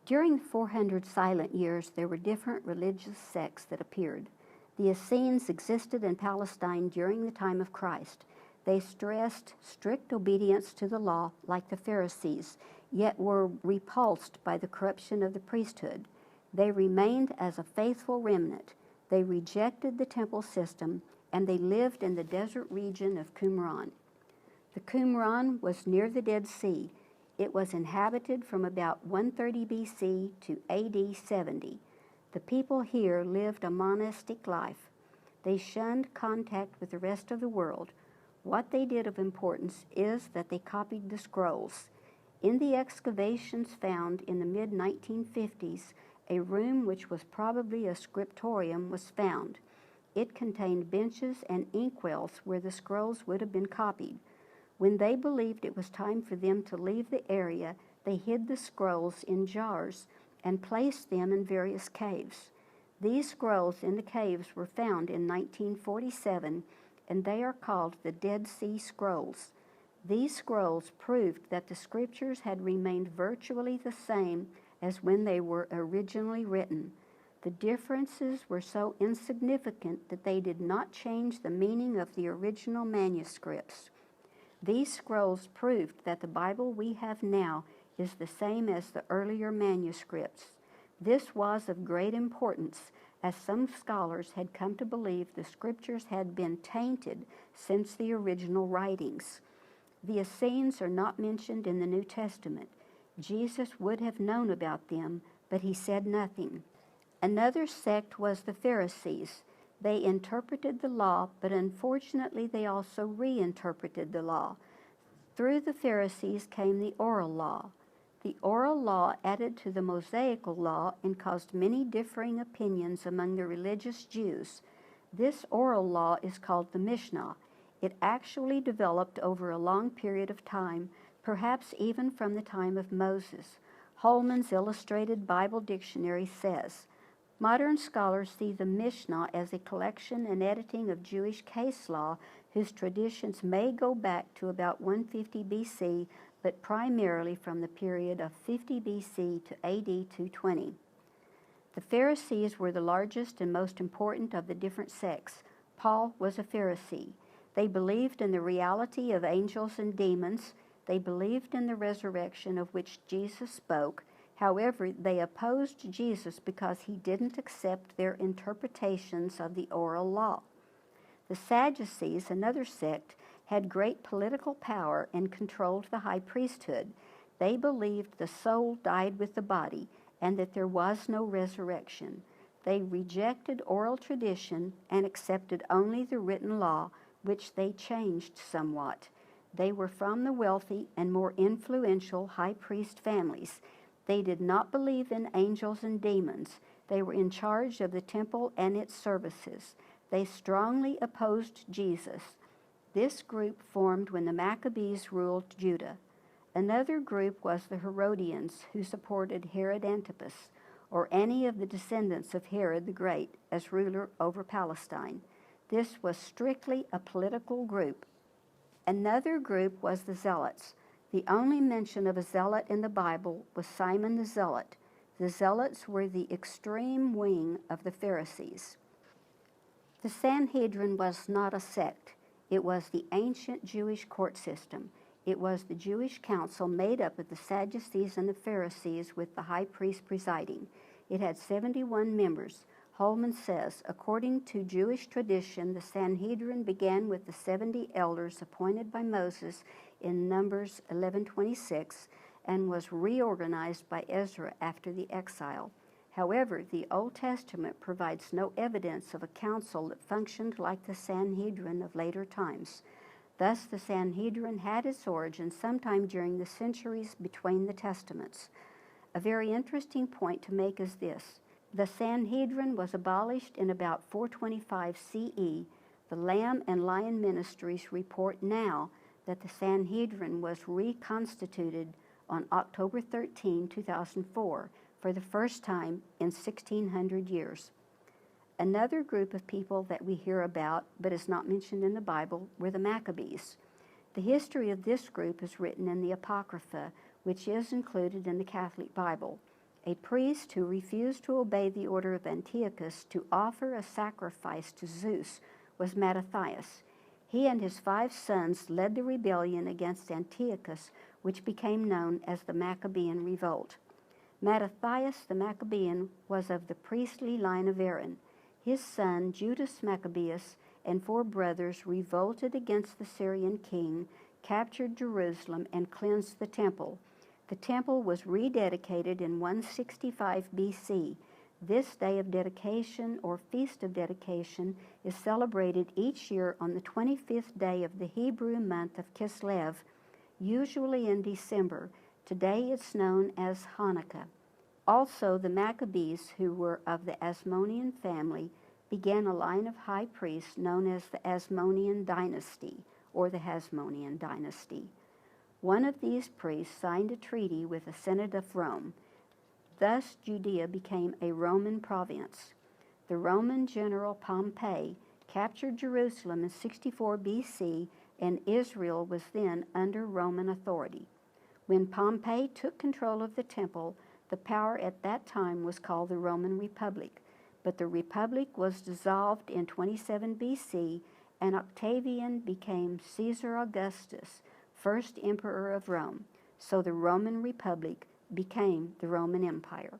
During the 400 silent years, there were different religious sects that appeared. The Essenes existed in Palestine during the time of Christ. They stressed strict obedience to the law like the Pharisees, yet were repulsed by the corruption of the priesthood. They remained as a faithful remnant. They rejected the temple system, and they lived in the desert region of Qumran. The Qumran was near the Dead Sea. It was inhabited from about 130 BC to AD 70. The people here lived a monastic life. They shunned contact with the rest of the world. What they did of importance is that they copied the scrolls. In the excavations found in the mid-1950s, a room which was probably a scriptorium was found. It contained benches and inkwells where the scrolls would have been copied. When they believed it was time for them to leave the area, they hid the scrolls in jars and placed them in various caves. These scrolls in the caves were found in 1947, and they are called the Dead Sea Scrolls. These scrolls proved that the scriptures had remained virtually the same as when they were originally written. The differences were so insignificant that they did not change the meaning of the original manuscripts. These scrolls proved that the Bible we have now is the same as the earlier manuscripts. This was of great importance, as some scholars had come to believe the scriptures had been tainted since the original writings. The Essenes are not mentioned in the New Testament. Jesus would have known about them, but he said nothing. Another sect was the Pharisees. They interpreted the law, but unfortunately they also reinterpreted the law. Through the Pharisees came the oral law. The oral law added to the Mosaical law and caused many differing opinions among the religious Jews. This oral law is called the Mishnah. It actually developed over a long period of time, perhaps even from the time of Moses. Holman's Illustrated Bible Dictionary says, modern scholars see the Mishnah as a collection and editing of Jewish case law whose traditions may go back to about 150 BC, but primarily from the period of 50 BC to AD 220. The Pharisees were the largest and most important of the different sects. Paul was a Pharisee. They believed in the reality of angels and demons. They believed in the resurrection of which Jesus spoke. However, they opposed Jesus because he didn't accept their interpretations of the oral law. The Sadducees, another sect, had great political power and controlled the high priesthood. They believed the soul died with the body and that there was no resurrection. They rejected oral tradition and accepted only the written law, which they changed somewhat. They were from the wealthy and more influential high priest families. They did not believe in angels and demons. They were in charge of the temple and its services. They strongly opposed Jesus. This group formed when the Maccabees ruled Judah. Another group was the Herodians, who supported Herod Antipas, or any of the descendants of Herod the Great, as ruler over Palestine. This was strictly a political group. Another group was the Zealots. The only mention of a zealot in the Bible was Simon the Zealot. The Zealots were the extreme wing of the Pharisees. The Sanhedrin was not a sect. It was the ancient Jewish court system. It was the Jewish council made up of the Sadducees and the Pharisees, with the high priest presiding. It had 71 members. Holman says, according to Jewish tradition, the Sanhedrin began with the 70 elders appointed by Moses in Numbers 11:26 and was reorganized by Ezra after the exile. However, the Old Testament provides no evidence of a council that functioned like the Sanhedrin of later times. Thus, the Sanhedrin had its origin sometime during the centuries between the Testaments. A very interesting point to make is this. The Sanhedrin was abolished in about 425 CE. The Lamb and Lion ministries report now that the Sanhedrin was reconstituted on October 13, 2004, for the first time in 1600 years. Another group of people that we hear about, but is not mentioned in the Bible, were the Maccabees. The history of this group is written in the Apocrypha, which is included in the Catholic Bible. A priest who refused to obey the order of Antiochus to offer a sacrifice to Zeus was Mattathias. He and his 5 sons led the rebellion against Antiochus, which became known as the Maccabean Revolt. Mattathias the Maccabean was of the priestly line of Aaron. His son Judas Maccabeus and 4 brothers revolted against the Syrian king, captured Jerusalem, and cleansed the temple. The temple was rededicated in 165 BC. This day of dedication, or Feast of Dedication, is celebrated each year on the 25th day of the Hebrew month of Kislev, usually in December. Today it's known as Hanukkah. Also, the Maccabees, who were of the Asmonean family, began a line of high priests known as the Asmonean dynasty, or the Hasmonean dynasty. One of these priests signed a treaty with the Senate of Rome. Thus, Judea became a Roman province. The Roman general Pompey captured Jerusalem in 64 BC, and Israel was then under Roman authority. When Pompey took control of the temple, the power at that time was called the Roman Republic, but the republic was dissolved in 27 BC, and Octavian became Caesar Augustus, first emperor of Rome. So the Roman Republic became the Roman Empire.